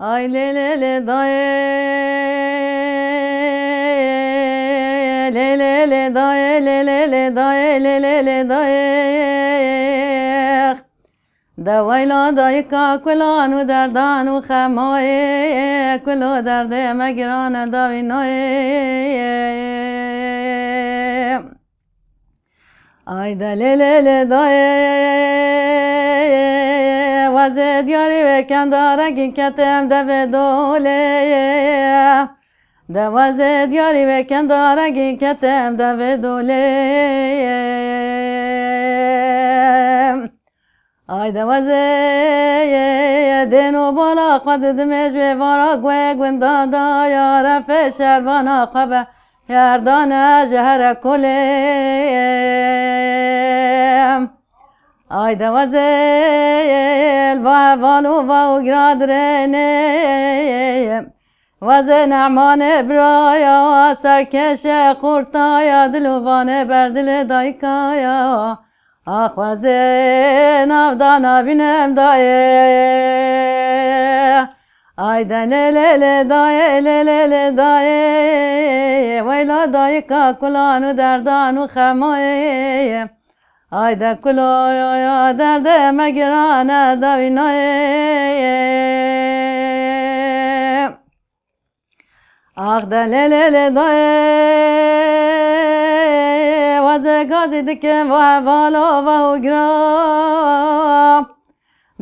Ay le le le daye, le le le daye, le le le daye, le le le daye. دوایلا دایکا کلانو دردانو خمایه کلو درده مگران داوینای آی دلیل دای وزد یاری وکندارگی کتم دو دوله دوازد یاری وکندارگی کتم دو دوله آی دوازه دینو بالا خود دمش به وارا گوه گوندا دا یاره فشر وانا قبه یردان جهر کلیم آی دوازه الوه والو و گرادرنیم وزه نعمان برایا سرکش خورتایا دلوانه بردل دایکایا آخ وزه نافدانا بینم دایه آی دلیل دایه لیل دایه ویلا دایکا کلانو دردانو خمایه آی ده کلا درد مگرانه داوینایه آخ دلیل دایه وزه گازی دکم و حوالا و گرا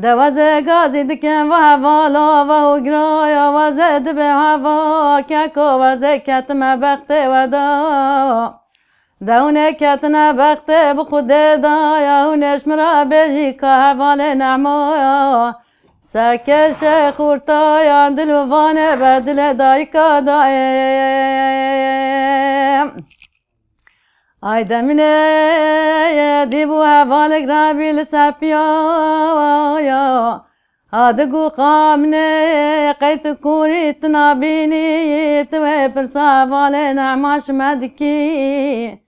دوازه گازی دکم و حوالا و گرا یا وزه دبه هوا ککو وزه کتم بخت و دا دونه کتنا بخت بخود دایا اونش مرا بجی که حوال نعمایا سرکش خورتایا دلوانه بر دل دایکا دایم آی دمینه دیبو حوال گرابی لسر پیایا آدگو خامنه قیت کوریت نابینی توی پرسا حوال نعماش مدکی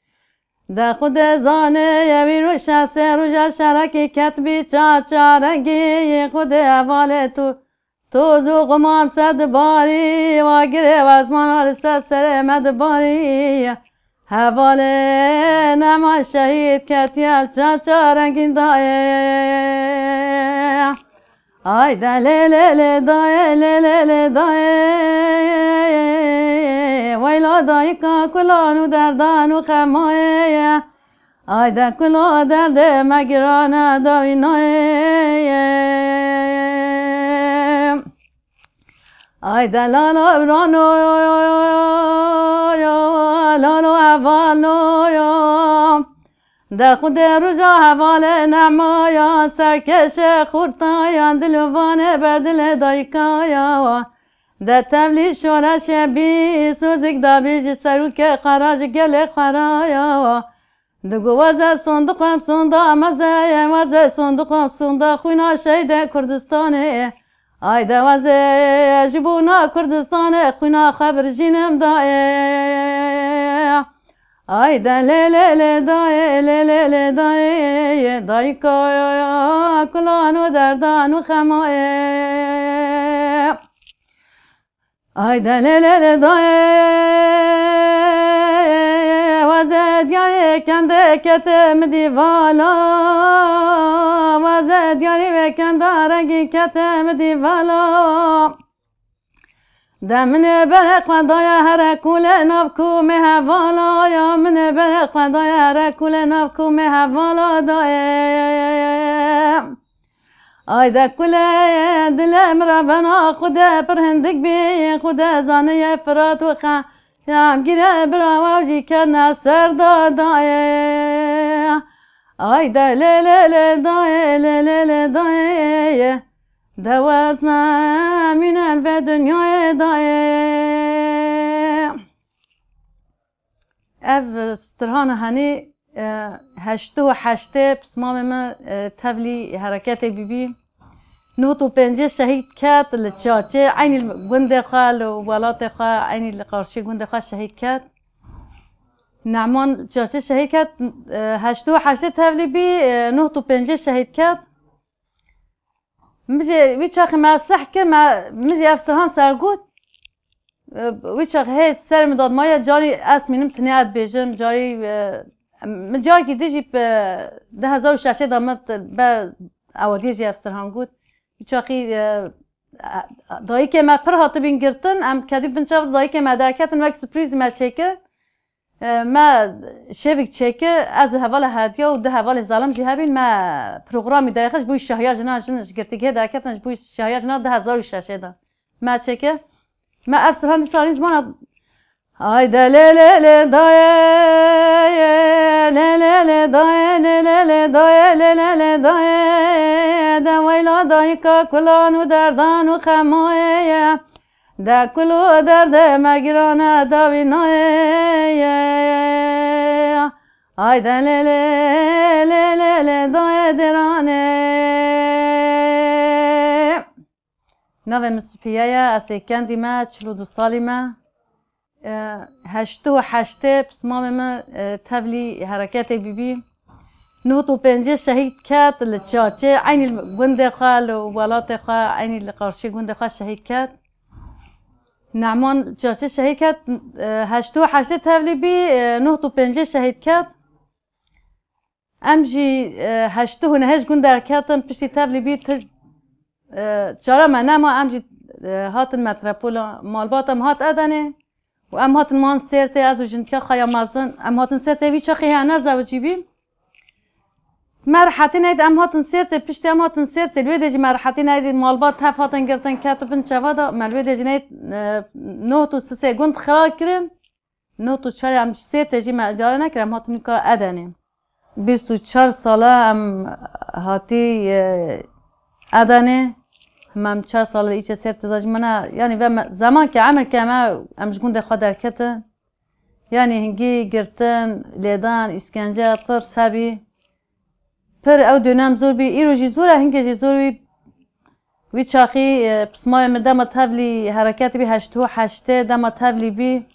ده خود زانه یوی روش سه روش شرکی کتبی چارنگی خود حوال تو زو غمام صد باری و گره و ازمان آرسه سر مد باری حوال نما شهید کتیل چارنگین دایه آی دلیل دایه لیل دایه ویلا دایکا کلانو دردانو خمایه آی ده کلا درد مگرانه داوینایه آی ده لالا برانو لالو حوالو ده خود رجا حوال نعمایا سرکش خورتایا دلوانه بر دل دایکایا ده تبلی شورش بی سوزک دا بیج سروک خراج گل خرایا دگو وزه صندوقم صندا مزه وزه صندوقم صندا خوینا شهید کردستانه آی ده وزه جبونا کردستانه خوینا خبر جینم دایه آی دلیل دایه لیل دایه دایکا کلانو دردانو خمایه آی دلیل دایه وزد یاری کنده کتم دیوالا وزد یاری وکنده رنگی کتم دیوالا دمن برق خدایا هر کول نافکو می حوالا یا من برق خدایا هر کول نافکو می حوالا دایم آی ده کول دلم را بنا خود پرهندگ بی خود زانه فرات و خم گیره برا وجی کن سر دایم آی ده لیل دای لیل دای دوازنا من به دنیای دایه اف استرهان هنی هشتو هشته پسمام ما تبلی حرکت بی نوتو پنجه شهید کت لچاچه عین گنده خال و ولات خال عین لقارشی گنده خال شهید کت نعمان چاچه شهید کت هشتو هشته تبلی بی نوتو پنجه شهید کت مجي ويشاخ ما سحكر ما مجي أفسرهان سرقود ويشاخ هي سر مداد مايا جاري اسمينم تنيات بيجن جاري مجاري كي ديجي ده هزار وشاشة دامت با أودي جي أفسرهان قود ويشاخي دایی که ما پر هات بین گرتن ام کدی بنچاف دایی که ما درکتن وقت سپریز ما چکر ما شویک چکر از حوال هدیه و ده حوال ظالم جهبین ما پروگرامی درکش بوی شهیا جنا جنش گرتی که درکتنش بوی شهیا جنا 2006 دا ما چکر ما افسر هندی سالین زمان ay da le le le da le le le da le le le da le le le da da ويلا دايكا كلانو دردانو خمايا دا كلو درد مگرانا داوينايا ay da le le le le le da درانه نوه مسپیایا اسیکندی ما 42 سالی ما هشتو حشته بسمام ما تبلی حرکت بیبی نوتو پنجه شهید کت لچاچه عین گنده خال و ولات خال عین لقارشی گنده خال شهید کت نعمان چاچه شهید کت هشتو حشته تبلی بی نوتو پنجه شهید کت امجی هشتو نهش گنده کتم پشتی تبلی بی چرا من نما امجی هاتن متروپولا مالباتم هات ادنه و ام هاتن مان سرته از وجنکا خیا مازن ام هاتن سرته ویچا خیانه زوجی بیم مرحتی نید ام هاتن سرته پشت ام هاتن سرته لویدجی مرحتی نید مالبات تف هاتن گرتن کاتبن چوادا ملویدجی نید نه تو سه گند خراب کردن نه تو چهار ام سرته جی مدار نکردم هاتن کا ادنه 24 ساله ام هاتی ادنه من 4 سال ایچ سرت داشت منه یعنی و زمان که عمل که ما امش گنده خود درکتن یعنی هنگی گرتن لیدان اسکنجه طر سبی پر او دونم زور بی ایروجی زوره هنگی زور بی وی چاخی پسمای مدام تبلی حرکت بی 8 دام تبلی بی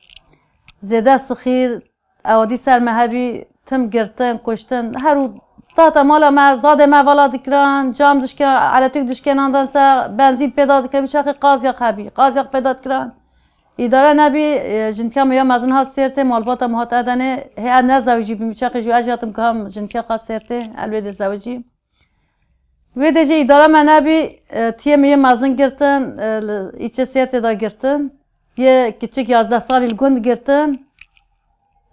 زده سخیر اودی سر مهبی تم گرتن کشتن هرو تا مالا ما زاده ما والا دکران جام دشکن على توی دشکن آندن سا بنزین پیدا دکران بیچاره قاضی خبی قاضی پیدا دکران اداره نبی جنکم یا مزن ها سرته مالبات مهات ادنه هی نه زوجی بیچاره جو اجاتم کام جنکم قاضی سرته الوید زوجی ویدجی اداره من نبی تیم یه مزن گرتن ایچ سرته دا گرتن یه کچک 11 سالی گند گرتن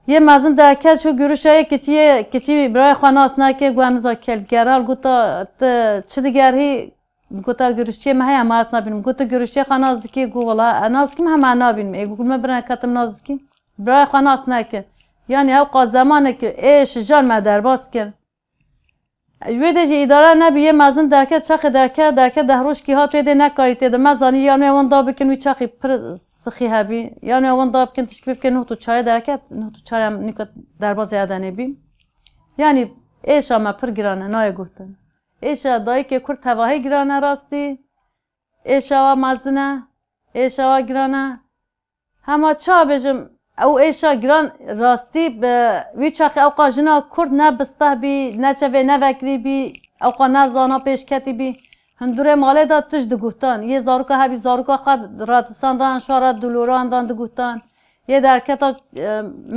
یه مازن درکت شو گروشای کچی برای خاناس نکه گوانزا کل گرال گوتا چه دیگری گوتا گروشی ما هی ماس نبینم گوتا گروشی خاناس دکی گو ولا ناس کم هم نبینم ایگو ما برای کتم ناس دکی برای خاناس نکه یعنی اوقات زمانه که ایش جان ما درباس کن ویده جی اداره نبی یه مازن درکت چخ درکت دهروش کی هات ویده نکاری تیده مزانی یعنی اون دا بکن وی چخی پر سخی هبی یعنی اون دا بکن تشکیل بکن نه تو چاره درکت نه تو چاره هم نیکت درباز یادنه بی یعنی ایشا ما پر گرانه نای گفتن ایشا دایی که کرد تواهی گرانه راستی ایشا و مزنه ایشا و گرانه همه چا بجم او ایشا گران راستی به وی چاخی اوقا جنا کرد نبسته بی نچوه نوکری بی اوقا نزانا پیشکتی بی هندوره ماله دا تش دگوتان یه زاروکا هبی زاروکا خود راتسان دان شوارد دلوران دان دگوتان یه درکتا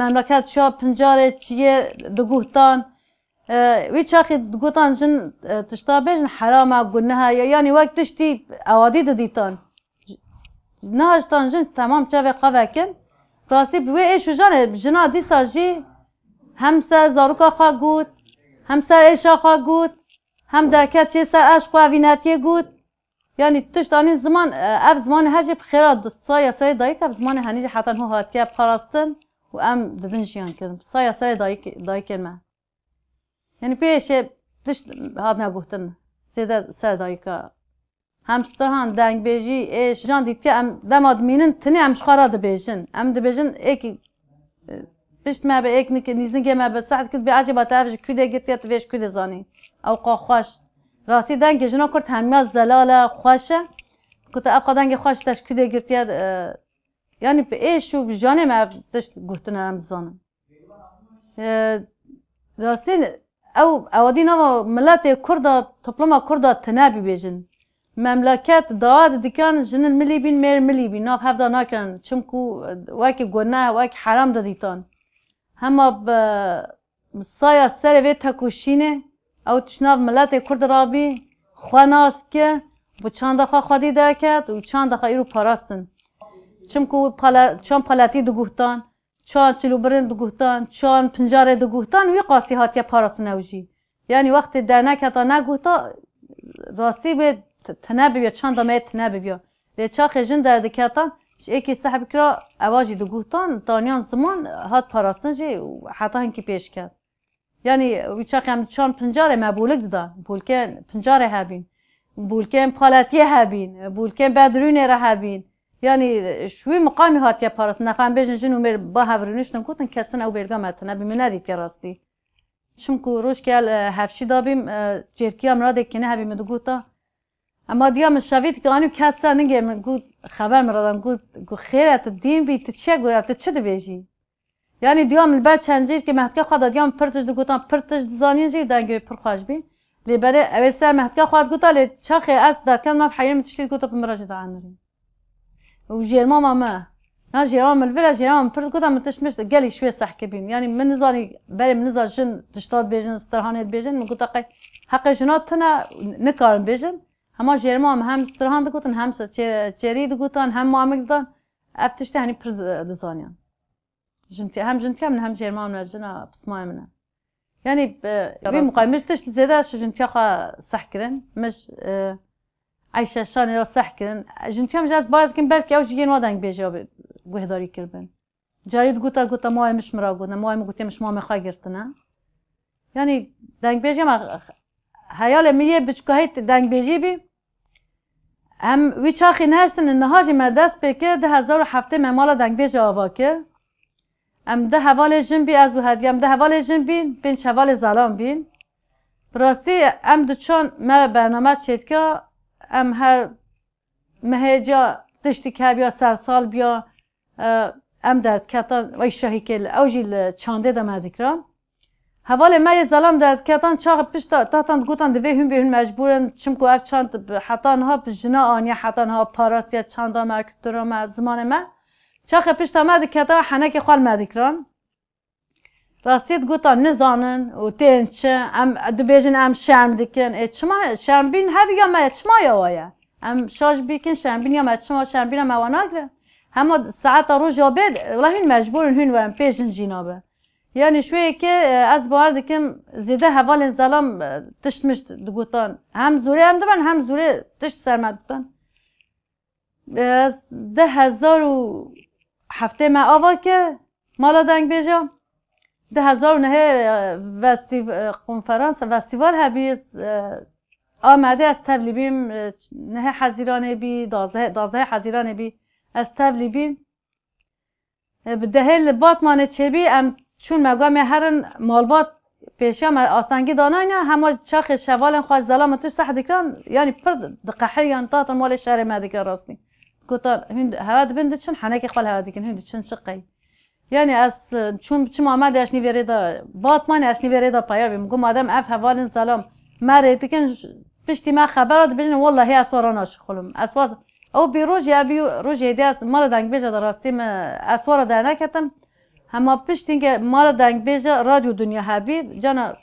مملکت شا پنجاره چیه دگوتان وی چاخی دگوتان جن تشتا بیشن حرامه گنه یعنی وقت تشتی اوادی ددیتان نهاشتان جن تمام چوه خواه کن راستی به ایشو جانه جنا دی ساجی هم سر زاروکا خواه گود هم سر ایشا خواه گود هم درکت چه سر عشق و ویناتیه گود یعنی تشتانی زمان اف زمان هرچی بخیرات سایه سری دایی که زمان هنیج حتی هو هات که پاراستن و ام ددن جیان کردم سایه سری دایی کرمه یعنی پیشه تشت هات نگوهتن سیده سر دایی که همسترهان دنگ بیجی ایش جان دید که ام دماد مینن تنی ام شخارا دبیجن ام دبیجن ایکی پشت ما به ایک نیزن که ما به ساعت کد به عجبا تافج کده گرتیت ویش کده زانی اوقا خوش راستی دنگ جنا کرد همیاز زلاله خوشه کت اوقا دنگ خوش تش کده گرتیت یعنی به ایشو بجانه ما دشت گفتن ام زانم راستی او اودی نوا ملت کرد توپلما کرد تنابی بیجن مملکت داد دکان جنن ملی بین میر ملی بین ناف هفته نکن چونکو وکی گناه وکی حرام دادیتان همه سایه سر وی تکوشینه او تشناف ملت کرد رابی خواناس که bu çanda xwedî derket û çanda îro parastin. Çimku çan paletî diguhtan, çan çilûbirin diguhtan, çan pincarê diguhtan wî qasî hatiye parastin ew jî. Yani wextê dernek heta neguhta rastî bê tune bibiye çanda me tune bibiye. Lê çaxê jin derdiketan ji êkî sehb kira ewa jî diguhtan daniyan ziman hat parastin jî û heta hinkî pêş ket. Yani wî çaxê em çan pincarê me bûlik didan, bûlkên pincarê hebîn. بولکن پالاتیه هبین، بولکن بدرونه را هبین، یعنی شوی مقامی هاتیه پارست نخوام بیشتر جنو مر با هفرونش نکوتن کسان او بیرگام اتنه بیمه ندید که راستی. چونکو روش که هفشی دابیم جرکی هم را دکنه هبیم دگوتا، اما دیام شوید که آنیم کسان نگه من گود خبر مردم گود خیرت دیم بی تچه گویا تچه دبیجی. یعنی دیام البته چنجیر که محکم خدا دیام پرتش دگوتان پرتش زانین جیر دنگی پرخواش بی. لیبره اوی سر محکم خواهد گوتا لی چاخی از درکن ما بحیرم تشتید گوتا بمراجع دعنریم و جرمام ما نه جرمام الولا جرمام پرد گوتا متشمش گلی شوی صحکه بین یعنی من نزانی بله من نزار جن تشتاد بیجن استرهانیت بیجن من گوتا قی حق جنات تنا نکارم بیجن هما جرمام هم استرهان دگوتن هم چری دگوتن هم معامل دان افتشته هنی پرد دزانیان جنتی هم جرمام نجنا بسمای منه يعني بمقايمش تشت زيادة شو جنتيا صح كرن مش عايشة شان يا صح كرن جنتيا مجاز بارد كن بالك أو جيين وادنك بيجا بوهداري كربن جاريد قوتا ماي مش مراقونا ماي مقولتي مش ماي خاجرتنا يعني دنك بيجا ما هيال مية بتشكهيت دنك بيجي بي هم ويشاخي نهشتن النهاجي مدرس بكر 2007 ممالا دنك بيجا آواكر ام ده حوال جن بی از وحدی ام ده حوال جن بین پنج حوال زلام بین براستی ام دو چون ما برنامه چید که ام هر مهجا دشتی که بیا سرسال بیا ام درد کتان وی شاهی کل اوجیل چانده دم ادکرام حوال ما زلام درد کتان چاق پشت تاتان گوتان دوی هم بهن مجبورن چم کو اف چاند حتی ها بجنا آنیا حتی ها پاراست یا چاندا ما کترا ما زمان ما چاخ پشت آمد که تا حنک خال مدیکران راستید گوتان نزانن و تنچه ام دبیجن ام شرم دیکن چما شرم بین هر یا ما چما یا وایا ام شاش بیکن شرم بین یا ما چما شرم بین ما وناگره همه ساعت روز جابد والله هن مجبورن هن ورم پیشن جنابه یعنی شویه که از بار دیکم زیده حوال زلام تشت مشت دگوتان هم زوره هم دبن هم زوره تشت سرمد بودن 2007 ما آوا که مالا دنگ بیجا 2009 کنفرانس فستیوال هبیز آمده از تبلیبیم نه حزیرانه بی 12 حزیرانه بی از تبلیبیم بدهل باتمانه چه بی ام چون مگام هرن مالبات پیشم آستانگی داناینا همه چاخ شوالن خواهد زلامتش صح دکران یعنی پر دقحر یان تاتا مال شهر ما دکر راستی گفتن هند هواد بند چن حنک خال هواد کن هند چن شقی یعنی از چون چم آمد اشنی بريدا باتمان اشنی بريدا پایر بیم گم آدم اف حوالن سلام مرد کن پشتی ما خبرات بجن والله اسواراناش خلم اسواز او بیروج یا بی روج ایداس مال دنگ بیجا دراستی ما اسوار در نکتم هما پشتی که مال دنگ بیجا رادیو دنیا هبی جانا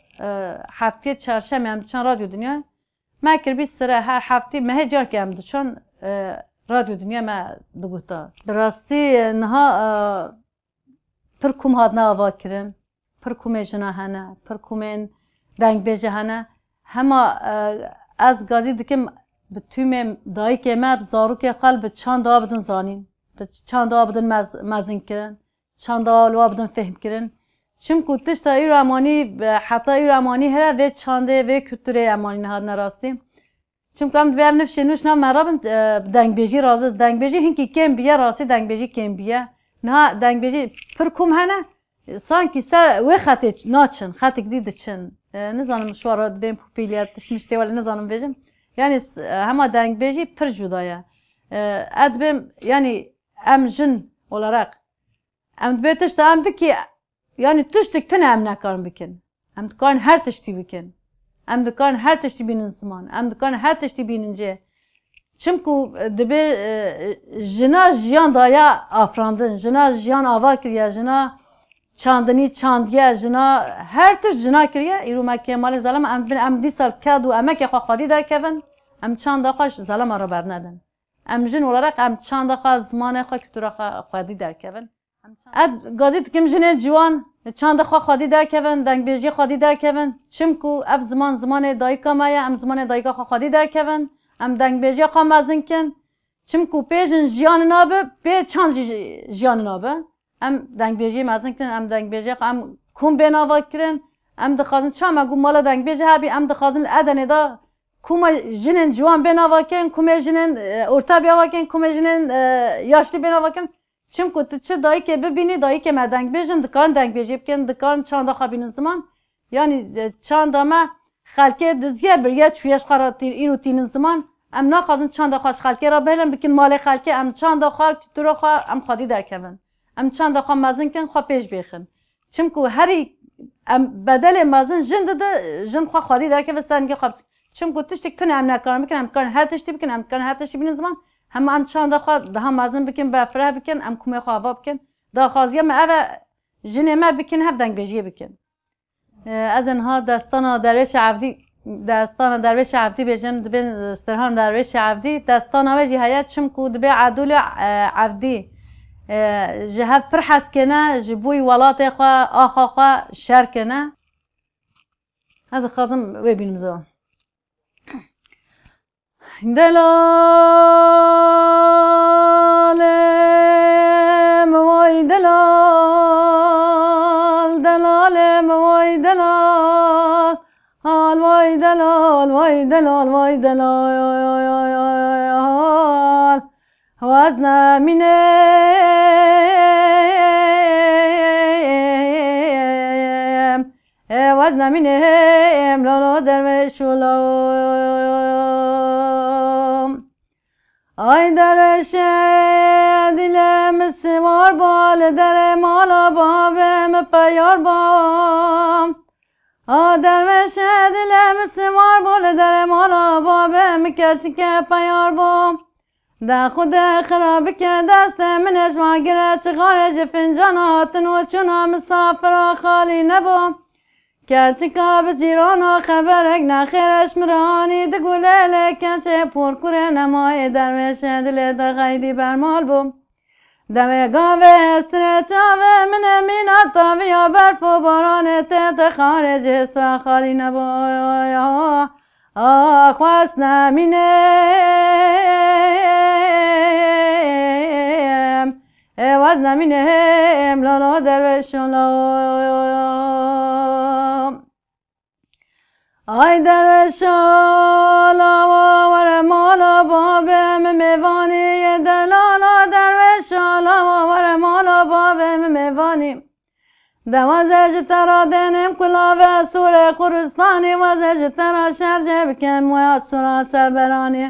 هفته چهارشنبه هم چند رادیو دنیا ما کربی سر هر هفته مه جار که هم چون رادیو دنیا ما دگوتا دراستی نها پر کوم هاد ناوا کرن پر کوم جنا هنه پر کومن دنگ بیجا هنه هما از گازی دکم به توی دایی که ما زارو که خال به چند آبدن زانین به چند آبدن مزین کرن چند آبدن فهم کرن چون کتش تا ایر امانی حتی ایر امانی هر و چنده و کتره امانی نهاد نراستی چون کم دوام نفشه نوش نام مرابم دنگ بیجی رابط دنگ بیجی هنگی کم بیه راستی دنگ بیجی کم بیه نه دنگ بیجی پر کوم هنه سانکی سر و خطی ناچن خطی گدید چن نزانم شوارات بین پوپیلیت تشمشته ولی نزانم بیجم yani hema denk beji pir cudaya. Edbim yani em jin olarak em betişte em biki yani tuştuk tane em nekarin bikin. Em dikarin her tişti bikin. Em dikarin her tişti binin zaman. Em dikarin her tişti binince چمکو دبی جنا جیان دایا آفراندن جنا جیان آوا کریه جنا چاندنی چاندیه جنا هر توش جنا کریه ایرو مکه مال ظلم ام دی سال کادو امک خواهی در کفن ام چند خواهش ظلم را برندن ام جن olarak ام چند خواهش زمان خواه کتورا خواهی در کفن اد گازیت کم جنه جوان چند خواهی در کفن دنگ بیجی خواهی در کفن چمکو اف زمان دایکا مایه ام زمان دایکا خواهی در کفن ام دنگ بیجی خواهم ازن کن چمکو پیشن جیان نابه به چند جیان نابه ام دنگ بیجی مازن کن ام دنگ بیجی ام کم بناوا کرن ام دخوازن چام اگو مالا دنگ بیجی هبی ام دخوازن ادنه دا کم جنن جوان بناوا کن کم جنن orta بناوا کن کم جنن yaşlı بناوا کن چمکو تو چه دایی که ببینی دایی که من دنگ بیجن دکان دنگ بیجی بکن دکان چند خبین زمان yani چند ما خالکه دزگه برگه چویش خراتیر ایرو تین زمان ام نخوازن چند خواهش خالکه را بهلم بکن مال خالکه ام چند خواه تو خواه ام خادی در کن ام چند خواه مازن کن خواه پیش بیخن چمکو هری ام بدل مازن جن ده جن خواه خادی در کن سنگه خواه چمکو تشتی کنه ام نکارم بکن ام کارن هر تشتی بکن ام کارن هر تشتی بین زمان هم ام چند خواه ده مازن بکن بفره بکن ام کمه خواه بکن ده خازیه ما اوه جن ما بکن هف دنگ بیجیه بکن از انها دستان درویش عبدی بجن دبین استرهان درویش عبدی دستان آوجی هیات چمکو دبی عدول عبدی جهب پر حس کنه جبوی ولات خواه آخا خواه شر کنه هذا خازم ويبين زمان دلال موي دلال دلال موي دلال هال واي دلال واي دلال واي دلال وزنا منهم وزنا منهم لالا درویش ولام ay dere dilem sivar bal dere mala babem payar bam a derveş dilem sivar bal dere mala babem keçke payar bam da xuda xarab ke dast min ejma gire çıgar fincanatın o çuna misafira khali nebam keçka bicirana xeberek naxereş mirani digulele keçe porkure nemay derveş dile da gaydi bermal bum deve gave estre çave min emina taviya berfu barane te xarec estra khali nebaya ah khwasna minem وزن منهم لالا درویش ولام ay dرویش لالا ور مالا بابم میوانی دلالا درویش لالا ور مالا بابم میوانی دوازج ترا دنم کلاوه سوره خورستانی وزج ترا شرجه بکن مویا سورا سربرانی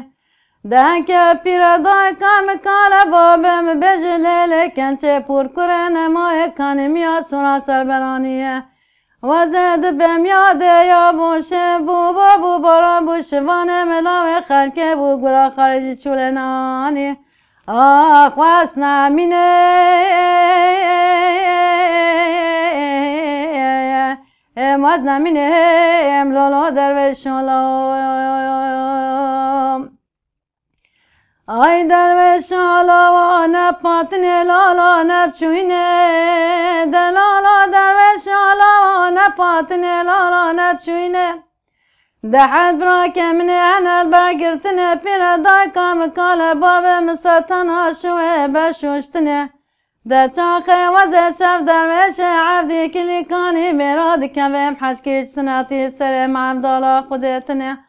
دهک پیردای کام کالا بابم بجلیل کنچه پور کرن ماه کانمیا سونا سربرانیه وزد بم یاده یا بوشه بو بابو باران بو شوانه ملاوه خلکه بو گلا خارجی چولنانی آخ واسنا مینه وزنا مینه املالا درویش ولام ay derveş alava ne patine lala ne çuyne delala derveş alava ne patine lala ne çuyne dehad brake mine enel bergirtine pire daykam kale babe misatana şuve beşuştine de çakhe vaze çev derveş abdi kilikani merad kevem haşki içtinati serem abdala kudetine